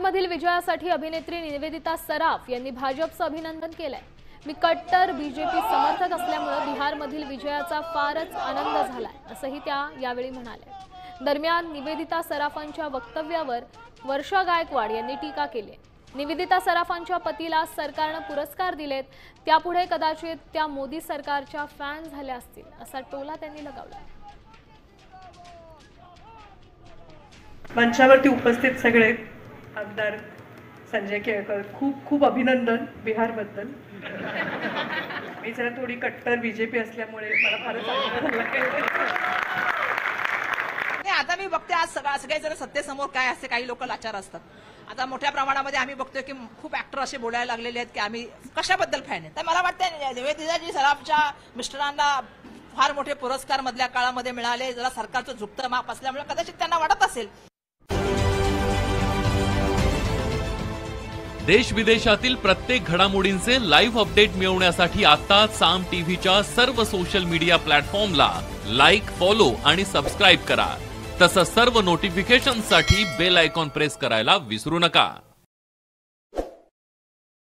बिहारमधील विजयासाठी अभिनेत्री निवेदिता सराफ यांनी भाजपचं अभिनंदन केलंय। मी कट्टर बीजेपी समर्थक असल्यामुळे बिहारमधील विजयाचा फारच आनंद झालाय असंही त्या यावेळी म्हणाल्या। दरम्यान निवेदिता सराफांच्या वक्तव्यावर वर्षा गायकवाड यांनी टीका केली। निवेदिता सराफांच्या पतीला सरकारने पुरस्कार दिलेत, त्यापुढे कदाचित त्या मोदी सरकारच्या फॅन झाल्या असतील असा टोला त्यांनी लगावला। मंचावरती उपस्थित सगळे आमदार संजय केळकर, खूप खूप अभिनंदन बिहारबद्दल। मी जरा थोडी कट्टर बीजेपी असल्यामुळे मला फारच आनंद झाला। आता मी बघते आज सगळे जण सत्तेसमोर काय असते, काही लोक लाचार असतात। आता मोठ्या प्रमाणामध्ये आम्ही बघतोय की खूप ऍक्टर असे बोलायला लागलेले आहेत की आम्ही कशाबद्दल फॅन आहे। तर मला वाटतं निवेदिताजी सराफच्या मिस्टरांना फार मोठे पुरस्कार मधल्या काळामध्ये मिळाले, जरा सरकारचं झुकतं माप असल्यामुळे कदाचित त्यांना वाटत असेल। देश विदेशातील प्रत्येक घडामोडींचे लाईव्ह अपडेट मिळवण्यासाठी आता साम टीव्हीच्या सर्व सोशल मीडिया प्लॅटफॉर्मला लाईक, फॉलो आणि सबस्क्राईब करा। तसंच सर्व नोटिफिकेशनसाठी बेल आयकॉन प्रेस करायला विसरू नका।